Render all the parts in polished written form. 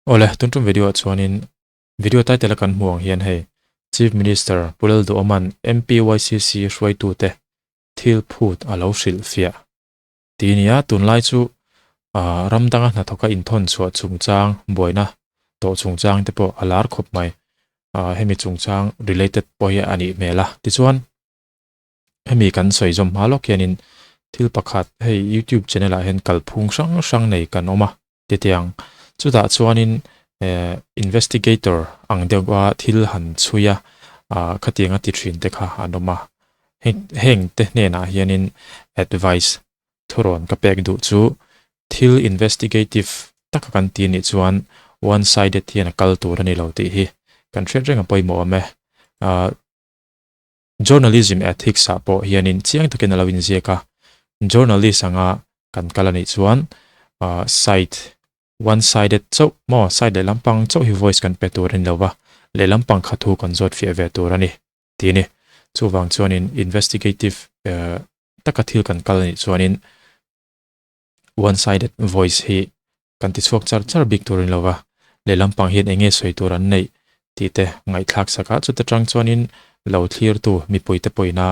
Ole tuntum video chuanin video title kan hmuang hian hei Chief Minister Pu Duhoma'n MPYCC hrai tu te Thil phut alo hrilhfiah tinia tunlai chu ramdanga hna thoka inthon chhuah chungchang boina to chungchang te po alar khop mai hemi chungchang related poya ani mela tichuan hemi kan soizom halok hianin thil pakhat hei YouTube channel a hen kalphung sang nei kan oma titiang chuda chuanin investigator ang dewa thil han chuya khatinga ti thin te kha anoma heng te hne na hianin advice thoron ka pek du chu Thil investigative taka kan ti ni chuan one sided hian kal tur ani lo ti hi kan thret renga poimo ame journalism ethics a po hianin chiang takin alawin ziaka journalist anga kan kalani chuan side one sided chauh mo side le lampang chauh hi voice kan petur in lova le lampang khathu kan zot fi ve tur ani ti ni chuwang chuanin investigative taka thil kan kalani chuanin one sided voice hi kan ti chuak char big tur in lova le lampang hian enge soi tur an nei ti te ngai thlak saka chu te tang chuanin lo thlir tu mi poite poina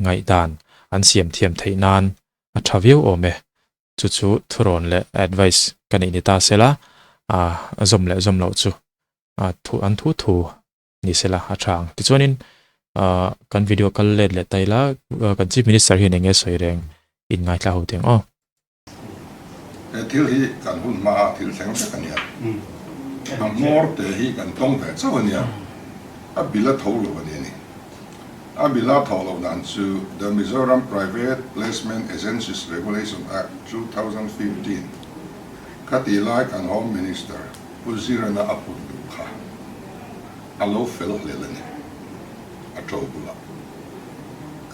ngai dan an siam thiam theinan a thaviu ome chu thuron le advice kan ni ta sela zom lo chu thu an thu ni sela a thang ti chuanin kan video kal le taila kan chief minister hi enge soi reng in ngai tla ho teng Thil hi kan hun ma thil theng se kan ya mor te hi kan tong ve chaw ania a bila tholo ani a bila tholo dan chu the Mizoram Private Placement Agencies Regulation Act 2015 khati lai kan home minister puzirana apun du kha alo fel lelani a thobula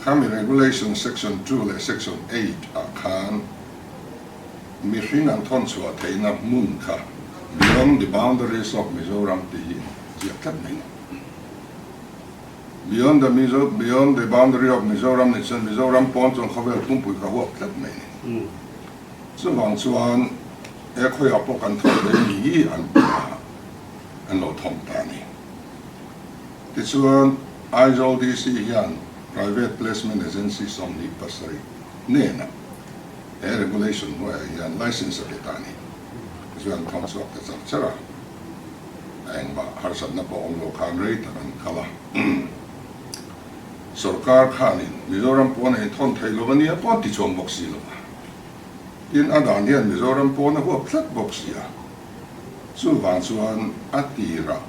khami regulation section 2 le section 8 a khan Mission and Tonsua Taina Munka beyond the boundaries of Mizoram beyond the boundary of Mizoram, it's in Mizoram Pons on Havel Pumpu Kawak that many. So Wang Suan Equi Apok and Tony and no Tom Tani. This one eyes all these Yan private placement agencies on the Pasari Nena. Regulation where he had license of it ani. So I'm council of the Chara and Harsan Napa on local rate and color. Sorkar Khanin, Mizoram Pona and Ton Tailovania, Pontichon Boxilo. In Adanian, Mizoram Pona who a flat boxia. So Vansuan Atira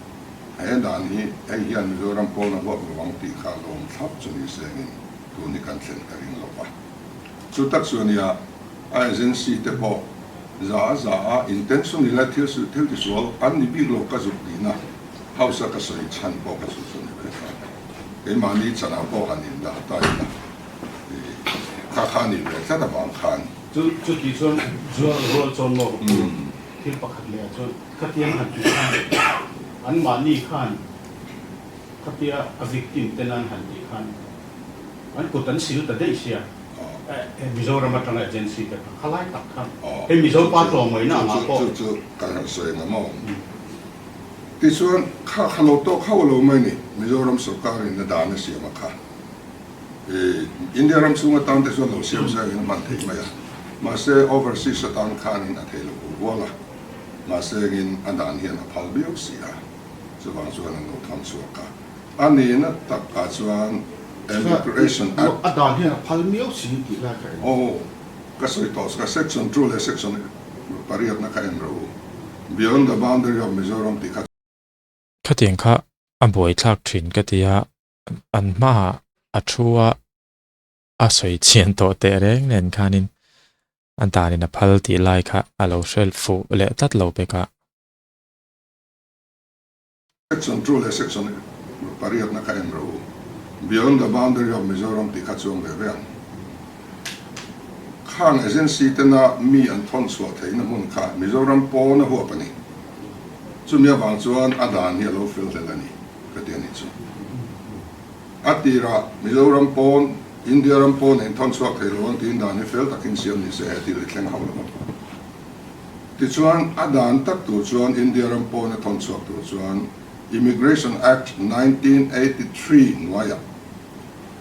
and Ani, Ayan Mizoram Pona what we want to call on top to be saying to Nikan Center in Lopa. So Taxonia. Agency te po za intention ila til diswal an ni biglo ka zupina hausa ka soi chan po ka su sun e mani chana po hanin da ta ina ka khani le ta da bang khan chu ti son ro chon mo thil pakhat le chu khatian han ti an mani khan khatia a victim tenan han ti khan an kutan sil ta dei sia Mizoram atang agency te khalai tak khan Mizoram pa to mai na ma ko chu kan han soi na mo ti chuan kha khalo to khawlo mai ni Mizoram sarkar in da na siam kha India ram sunga tan te so lo siam sa in man thei mai ma se overseas tan khan in athelo wala ma se in adan hian a phal biok sia so wang chuan no tham chu ka ani na tak ka chuan Immigration Act. Adan hian phal miau si ki la kai. Kasoi tos ka section 2 le section pariat na ka enro. Beyond the boundary of Mizoram ti kha. Khateng kha amboi thlak thin katia an ma athua asoi chen to te reng nen khanin antani na phal ti lai kha alo shel fu le tat lo pe ka Section 2 le section pariat na ka enro. Beyond the boundary of Mizoram ti kha chung le vean. Khan agency tena mi an thon swat theina mun kha Mizoram po na ho pani. Chumya wang chuan adan hi lo fil telani katiani chu. Atira Mizoram pon India ram pon en thon swat theilo tin dan ni fil takin siam ni se ti le thleng hawlo. ti chuan adan tak tu chuan India ram pawh na thon chuak tu chuan Immigration Act 1983 nuaya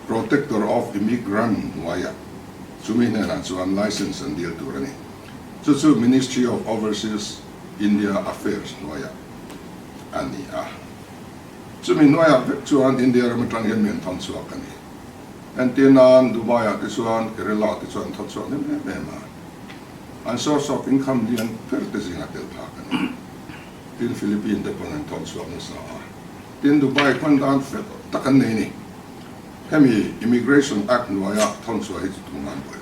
Protector of Immigrant nuaya chumi hna chuan license and deal tur ani chu Ministry of Overseas India Affairs nuaya ani a chumi nuaya chuan India ram tang hian men thon chuak ani and tinan Dubai ti chuan Kerala ti chuan thon chuak me ma and source of income lian pertesing atel phakan tin Philippines te ponan thon chuak na sa tin Dubai kwan dan fet takan nei ni hemi Immigration Act nuaya thon chuak hi tungan boi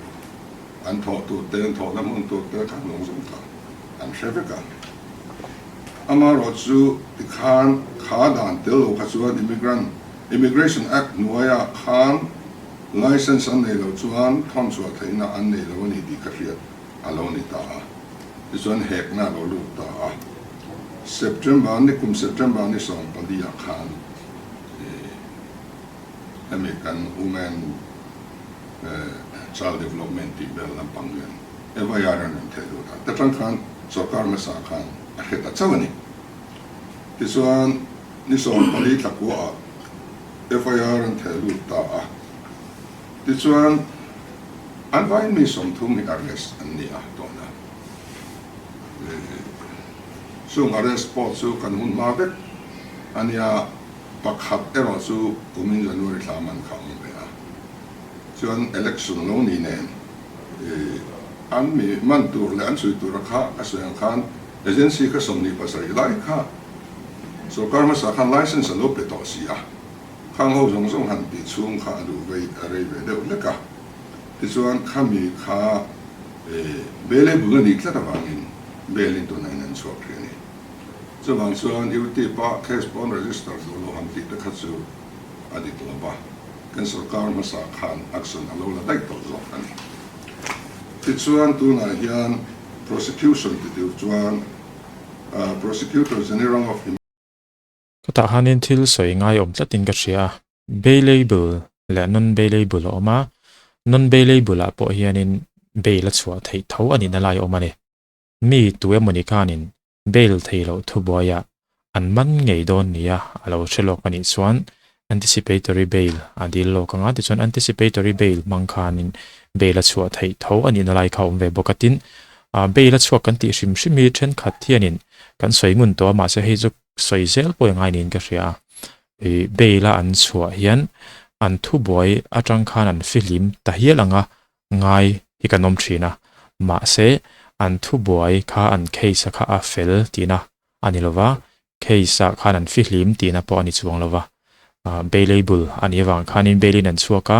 an tho tu ten tho na mun tu te kan long sum ta an sheveka amaro chu ti khan kha dan tel kha chuan Immigration Act nuaya khan license an nei lo chuan thon chuak theina an nei lo ni di ka riat alone ta chuan hek na lo lu ta September ni som pandia khan American Women Child Development Bill lampang yan evayaran ng thelo ta tatang khan sarkar ma sa khan a heta chawani chuan ni som pali takwa evayaran thelo ta chuan an vai mi som thum ni arrest an ni a tona so arrest po so kan hun ma bet ania pakhat ero chu kumin January thaman kham be a chuan election lo ni nen an mi man tur le an chui tur kha asang khan agency ka som ni pasari lai kha so karma sa khan license lo pe to si a khang ho jong jong han ti chung kha lu vei are ve de le ka chuan khami kha bele bu ni tla ta wangin belin to nai nan chok ni chuan chuan UT pa case bond register lo ham ti ta kha chu adi to ba kan sarkar ma sa khan action alo la dai to zo ani chuan tu na hian prosecution ti tu chuan prosecutor general of kata hanin thil soi ngai om tlatin ka ria bailable le non bailable oma non bailable a po hianin bail a chua thei tho ani na lai omani mi tu emoni kanin bail theilo thuboya an man ngei don nia alo thelok ani chuan anticipatory bail adil lo kanga ti chuan anticipatory bail mangkhanin bail a chua thei tho ani na lai khawm ve bokatin bail a chua kan ti hrim hrimi then khat hianin kan soi ngun to ma se hei chu soi zel po ngai nin ka ria bail a an chua hian an thu boy atang khan an filim ta hialanga ngai hikanom thina ma se an thu boy kha an case kha a fel tina anilova case khan an filim tina po ani chuang lova bailable ani wang khanin bailin an chuaka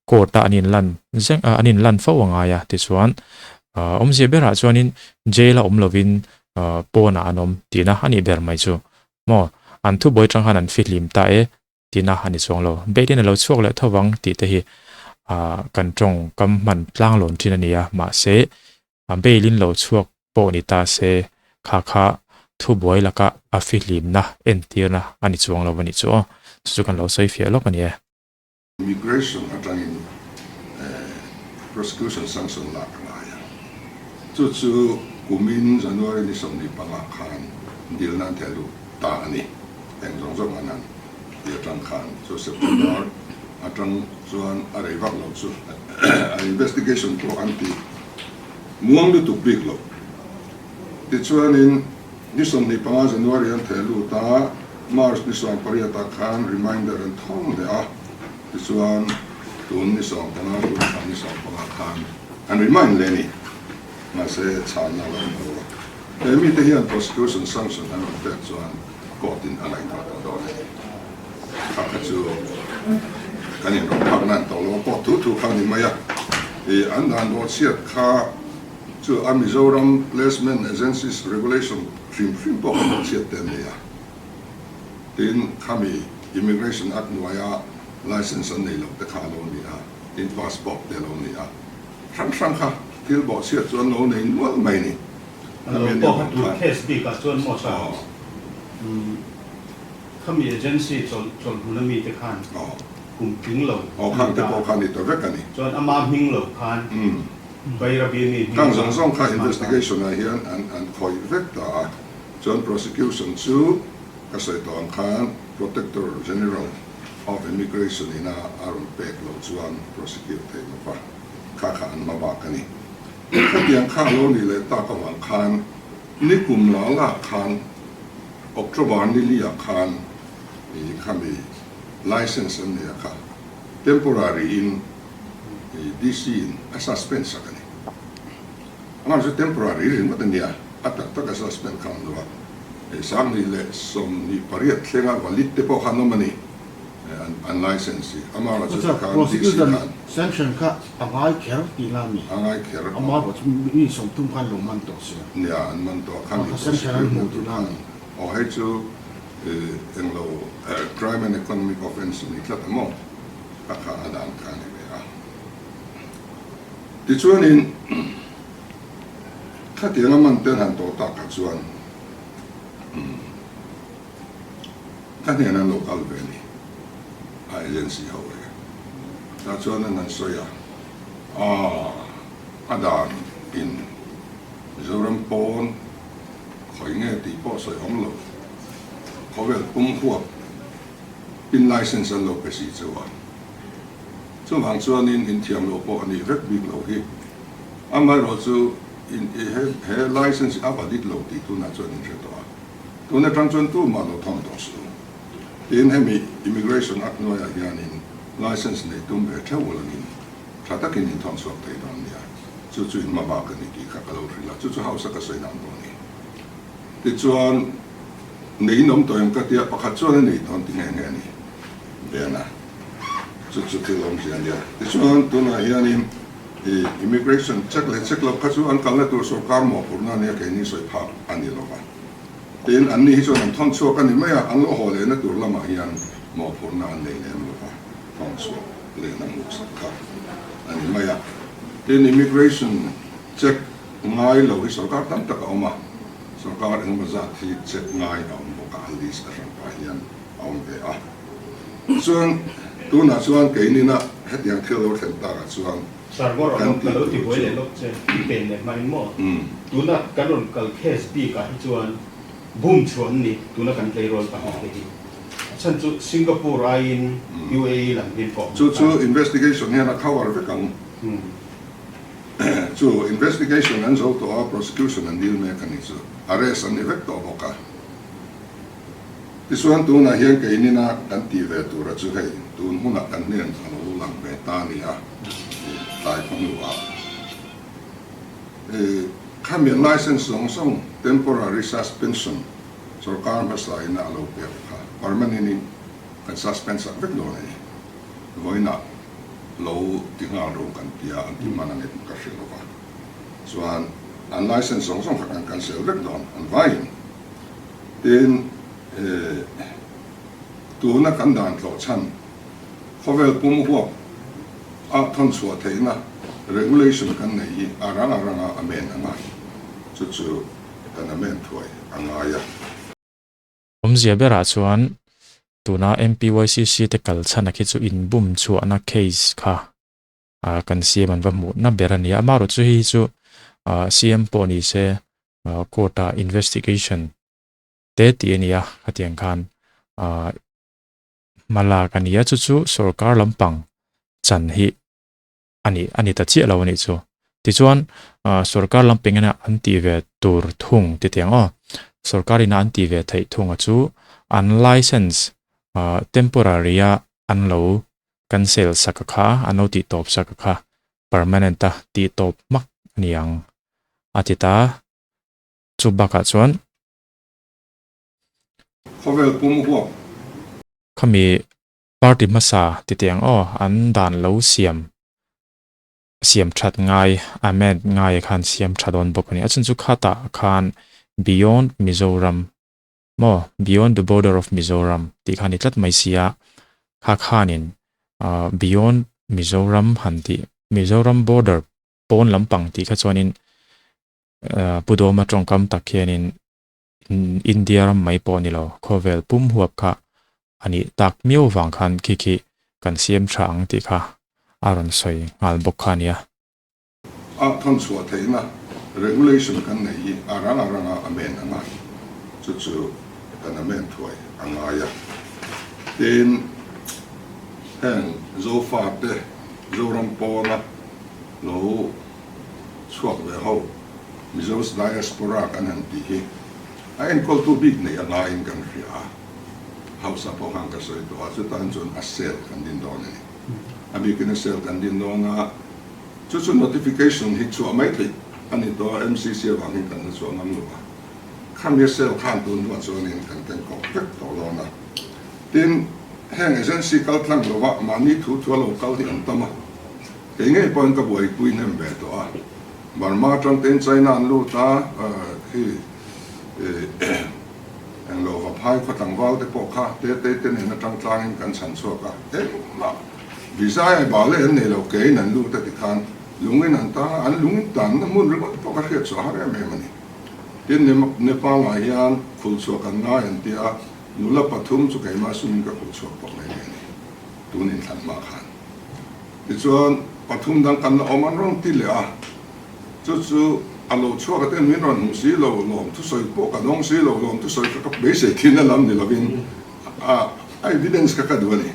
court anin lan zeng anin lan fawanga ya ti chuan awmzia bera chuanin jaila omlovin pona anom tina ani ber mai chu mo an thu boy tang khan an filim ta e tina hani chonglo bailin lo chuak le thawang ti te hi kan tong kam man tlang lon thina nia ma se bailin lo chuak po ni ta se kha kha thu boy laka a filim na entirna ani chonglo bani chu chu kan lo sai fia lo kan ye immigration atangin prosecution sanction la kaya chu kumin January ni som ni panga khan dil nan thelu ta ani eng jong jong anan dia tang khan so September atang chuan arei vak lo chu investigation to anti muang du tu big lo ti chuan in ni som ni panga January an thelu ta March ni som pariata khan reminder and thong le a ti chuan tun ni som panga ni som panga khan and remind leni ma se chan na lo mi te hian prosecution sanction an te chuan court in alai ta do le ka chu kanin ro phak nan to lo ko tu khan ni maya an dan lo siat kha chu Mizoram placement agencies regulation trim po ko siat ten ya tin khami immigration act nuaya license an nei lo te kha lo ni a in passport te lo ni a sang kha til bo siat chuan lo nei nual mai ni po tu case bi ka chuan mo sa khami agency chol hunami te khan kum ping lo khan te po khan ni to vek ani chuan ama hing lo khan bay ra bini kang zong zong kha investigation a hian an khoi vek ta chuan prosecution chu ka soi ton khan Protector General of Immigration ina aron pek lo chuan prosecute thei lo pa kha an ma ba kani khatiang kha lo ni le ta ka wang khan ni kum la la khan October ni lia khan i khami license an ne kha temporary in DC in a suspend sakani amar so temporary rin matania atak ta ka suspend khan lo sang ni le som ni pariat thlenga valit te po khanomani an license amara chu khan prosecution sanction ka angai kher tilami angai kher amar wat mi som tum khan lo man to se nia an man to khan sanction an mo tu nang o hai chu en lo crime and economic offense ni tlat mo ka kha adan khan ni a ti chuan in khatianga man ten han to ta ka chuan khatianga local valley agency howe ta chuan an soya adan in zoram pon khoi nge ti po soi om lo khovel pum khuap pin license an lo pe si chuwa chu hang chuan in thiam lo po ani vek big lo hi amai ro chu in he license abadit lo ti tu na chuan in to tu na tang chuan tu ma lo thom to su in hemi immigration act no ya hianin license nei tum be thawolanin thatakin in thom sok te don ya chu chu in ma ba ka ni ki kha ka lo rila chu chu hausa ka soi nam do ni ti chuan nei nom to yam ka tia pakhat chuan nei thon ti nge nge ni be na chu chu ti lom sia ya ti chuan tu na hianin immigration check lo ka chu an kal na tur sarkar mo purna ne ke ni soi pha ani lo ba tin an ni chuan an thon chuak ani maya an lo hole na tur lama hian mo purna an nei nem lo ba thon chuak le na mu sa kha ani maya tin immigration check ngai lo hi sarkar tam tak oma sarkar ang maza thi check ngai om bo ka list ka ran pa hian om ve a chuan tu na chuan ke ni na hetiang thil lo thel ta ka chuan sargor ang kalo ti boy le lok che pen le mai mo tuna kanon kal case bi ka hi chuan boom chuan ni tuna kan play role pa hi chan chu Singapore in UAE lang din ko chu investigation hian a cover ve kang chu investigation and so to our prosecution and deal mechanism arrest and effect to boka this one tu na hian ke ni na kan ti ve tu ra chu hei tu huna kan nen alo lang ve ta ni a tai phong lu a kami license song temporary suspension sarkar masai na alo pe ka permanent kan suspend sa vek lo ni voina lo tinga ro kan pia an ti mana ne ka shelo ba chuan an license song kan cancel vek don an vai tin tu na kan dan lo chan khovel pum ho a thon chua theina regulation kan nei aranga amen anga chu kan amen thoi anga ya awmzia bera chuan tuna MPYCC te kal chana khi chu in bum chu ana case kha kan siam an va mu na berania amaro chu hi chu siam poni se kota investigation te tiania hatiang khan mala kania chu sarkar lampang chan hi ani ta chi lo ni chu ti chuan sarkar lamping na anti ve tur thung ti tiang sarkar ina anti ve thei thunga chu unlicensed temporary an lo cancel sakakha ano ti top sakakha permanent ta ti top mak niang atita chubaka chuan khovel pum ho khami party masa ti tiang an dan lo siam that ngai amen ngai khan siam thadon bokani achun chu khata khan beyond Mizoram beyond the border of Mizoram ti khani tlat mai sia khanin beyond Mizoram hanti Mizoram border pon lampang ti kha chuanin Pu Duhoma'n tongkam takhianin India ram mai poni lo khovel pum huap kha ani tak miu wang khan ki kan siam thang ti kha aron soi ngal bokhania ท่อนชัวเทนะ regulation กันไหนอารังอเมนอะไรจู่ๆกันอเมนถวยอะไรอ่ะเดินแห่งโซฟาเตโซรัมปอนะเราช่วยเวเขามิโซสไดอาสปอรากันหันตีไอ้คนตัวบิ๊กเนี่ยอะไรกันเสียเขาสับพหังกันสวยตัวสุดท้ายจนอาเซลกันดินโดนนี่อาบิกินเซลกันดินโดนจู่ๆ notification ฮิตชัวไม่ติดอันนี้ตัว MCC วางกันชัวนั่นหรือว่าข้ามเซลข้ามตัวตัวชัวนี่กันเป็นกบเก็บตัวเรานะดินแห่งเอเจนซี่เขาตั้งหรือว่ามันนี่ถูกทัวร์โลกเขาที่อันตั้มเองไอ้ปอนกับวัยกุยนั่นแบบตัวบางมาจังเต็นใจนั่นรู้ตาที่อย่างเราว่าพายเขาตั้งว่าแต่พวกข้าเต้เห็นจังตางกันฉันชัวก็มาวิสัยบาเล่เนี่ยเราเกยนั่นรู้แต่ที่ขันลุงนั่นตาอันลุงตันมุ่งเรื่องพวกเขาเรียกสหรัฐอเมริกานี่ที่เนี่ยปางหลายอย่างคุยชัวกันง่ายอันที่นุลปฐุมสุกัยมาสุนกับคุยชัวพวกนี้ตัวนี้ทันมาขันที่ส่วนปฐุมดังกันเอามันร้องที่เหลือจู่ๆอารมณ์ชัวก็เต้นวินรันหุ่นสีเราลมทุกส่วนพวกกันน้องสีเราลมทุกส่วนก็เบสิกที่นั่นลำนี่เราเป็นevidence ก็กระดูนี่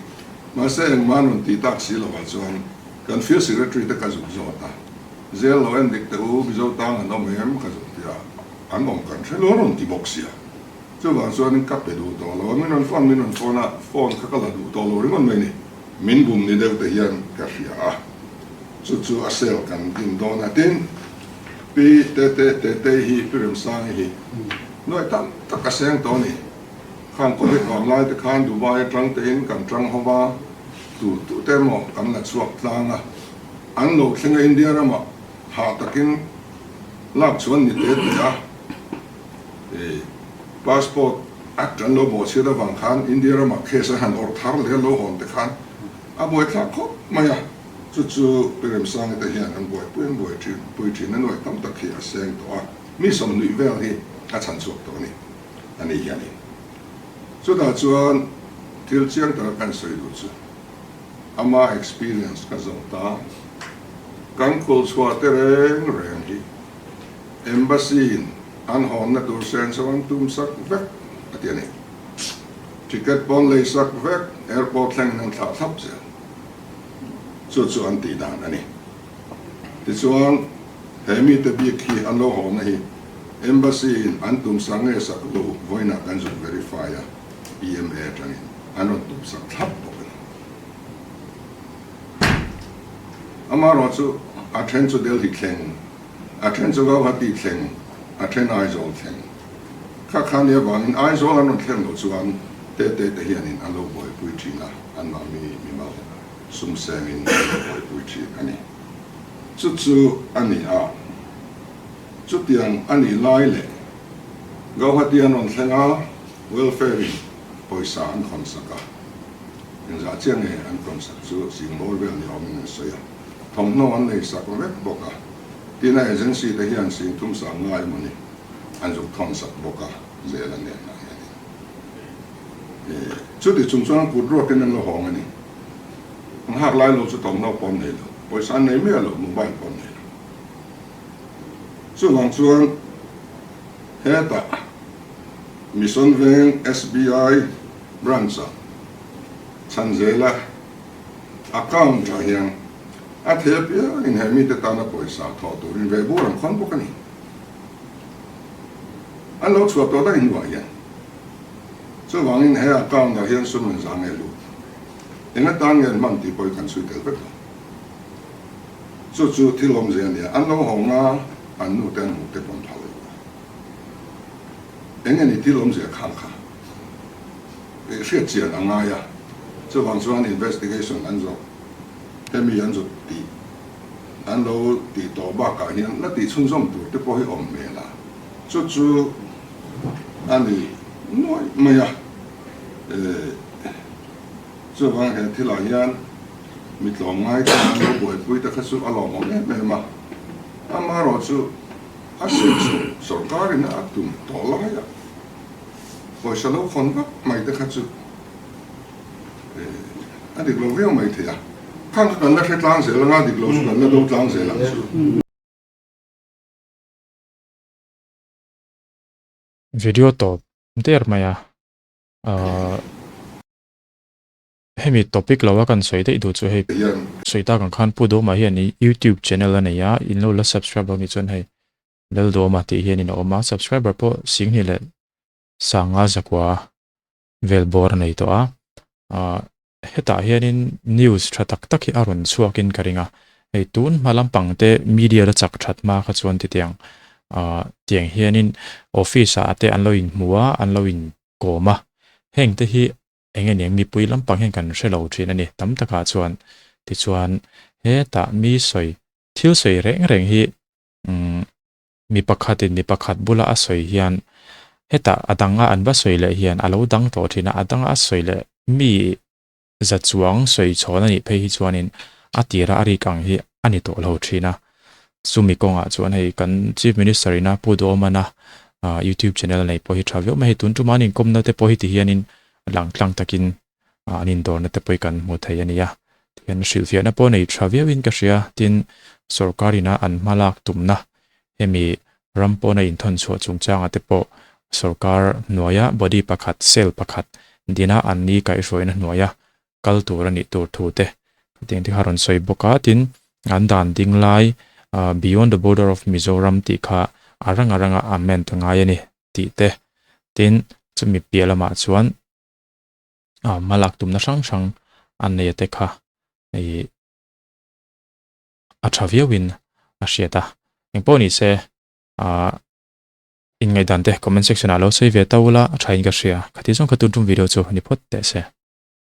มาเสียงมันวันที่ตักสีเราว่าส่วนกันฟิลสิเรตรีตะกันจุดจอดนะเจลเราเองเด็กแต่โอ้บิโซตังอันนั้นไม่เห็นกันจุดที่อันนั้นกันใช่เราลงที่บ็อกซี่จู่ว่าส่วนนี้กับไปดูตัวเราไม่นอนฟ้อนนะฟ้อนก็กระดูตัวเราเรื่องมันไม่นี่มินบุมนี่เด็กแต่ยันกับเสียจู่ๆอาเซลกันดินโดนตินปีเตฮีพิมพ์สร้างฮีน้อยตั้งตะกเสียงตัวนี้ข้างคนที่ออนไลน์แต่ข้างดูไว้จังเต็นกันจังฮาวาตูเต็มอกันนักสวบตางอ่ะอันโลกสิงอินเดียระมาหาตะกินลากชวนนิเตติอ่ะพาสปอร์ตอัดจันโลบอกเสียระวังขันอินเดียระมาเคสหันออกทางเลี้ยโลหอนแต่ขันอาบวยทักเขาไม่อ่ะจู่ๆเป็นสร้างแต่เห็นอันบวยที่นั่นไว้ตั้งตะเคียนเสียงตัวมีสมนุยเวลที่อาจารย์สวบตัวนี้อันนี้อย่างนี้สุดท้ายส่วนที่เชียงตระกันสวยดูสิอามา experience กันสองตากันคุลสวัสดิ์เร่งที่ embassy อันหอนนัดดูเซนสวรรค์ตุ้มสักเวกอะไรนี่ทิเก็ตบอลเลยสักเวก airport แห่งนั้นทับเสียส่วนตีด่านอันนี้ที่ส่วนเฮมิตบีคีอันโลหอนี่ embassy อันตุ้มสังเกตสักลูไว้นักการจุด hrilhfiah EMA จังนี้อันนั้นตุ้มสักทับตัวกันอามาเราจู่อาเทนจู่เดลที่แข่งอาเทนจู่ก็วัดที่แข่งอาเทนไอโซลแข่งข้าขันเยาวันไอโซลอันนั้นแข่งเราจู่อันเตะเฮียนินอันโลบอยปุยจีน่ะอันมามีมาสุ่มเสียงอินปุยจีอันนี้จู่อันนี้จุดเดียงอันนี้ไล่เลยก็วัดที่อันนั้นแข่งwelfare ปอยสารคนสักยังจะเจ้าเนี่ยอันคนสักจู่สิ่งโมเวลนี่เอามันเสียทำโน่นเลยสักเว็บบอกที่นั่นเอเจนซี่ที่ยันสิ่งทุ่มสามง่ายมันนี่อันจุดทำสักบอกเจริญเนี่ยนะจุดที่ชุมชนกุดรัวกันนั่นเราห้องอันนี้มันหักไล่เราจะต้องเราปนเลยปอยสารในเมื่อเรามุ่งไปปนเลยส่วนเฮต้ามิสันเวง SBI บรันซ์ชันเจล่า account จะเฮียงอาเทียบอินเฮมิตตานาปอยสาทอตัวรินเวบูรันคนบุกันนี่อันเราชัวตัวได้อินวายันส่วนวางอินเฮ account จะเฮียงสุนันจางเอลูเองตั้งเงินมันที่ปอยกันสุดเด็ดไปตัวจู่ๆที่ลมเสียเนี่ยอันเราหงอันนู้นเต็มหูเต็มปนเผาเองนี่ที่ลมเสียข้างเสียเจียนอะไรอ่ะส่วนส่วน investigation อันจบแต่มีอันจบตีอันเราตีตัวบ้ากันเนี่ยนั่นตีชุ่มชุ่มตัวที่พอให้อมเมล่ะจู่ๆอันนี้น้อยไม่อ่ะส่วนเห็นที่หลายยันมีตัวง่ายกันเราบ่อยคุยแต่ขั้นสุดอารมณ์เนี่ยไม่มาอามาเราจู่อาศัยสุรการนี่อาตุ่มตัวละอ่ะพอฉันเราคนก็ไม่ได้ขั้นสุดอันนี้เราเรียกไม่เท่าข้างกันแล้วแค่ตลางเสียแล้วงานดิเราสุดกันแล้วดูตลางเสียหลังสุด video top der maya hemi topic lawa kan soi dei du chu hei hian soi ta kan khan pu do ma hian ni YouTube channel ania ya in lo la subscribe lo ni chon hei lel do ma ti hian in oma subscriber po sing hi le sanga zakwa vel bor nei to a heta hianin news tha tak tak hi arun chuakin karinga hei tun malampang te media ra chak that ma kha chuan ti tiang tiang hianin office a te anlo in muwa anlo in koma heng te hi engen yang mi pui lampang hen kan hrelo thin ani tam taka chuan ti chuan he ta mi soi thil soi reng hi mi pakhat bula a soi hian heta adanga anba soi le hian alo dang to thina adanga a soi le mi za chuang soi chhona ni phei hi chuanin atira ari kang hi ani to lo thina sumi konga chuan hei kan chief minister ina Pu Duhoma'n YouTube channel nei po hi thaveu mai tun tu manin komna te po hi ti hianin lang tlang takin anin dor na te poi kan mu thei ania tian hrilhfiah na po nei thaveu in ka hria tin sarkarina an malak tumna hemi rampo na in thon chu chungchanga te po sarkar noya body pakhat sel pakhat dina anni kai roina noya kal tur ani tur thu te ting ti haron soi boka tin an dan ding lai beyond the border of Mizoram ti kha aranga amen ngai ani ti te tin chumi pialama chuan malak tumna sang an nei te kha ei a thaviawin a hriata engponi se in ngai dan te comment section alo sei ve tawla a thain ka hria khati jong khatun tum video chu ni phot te se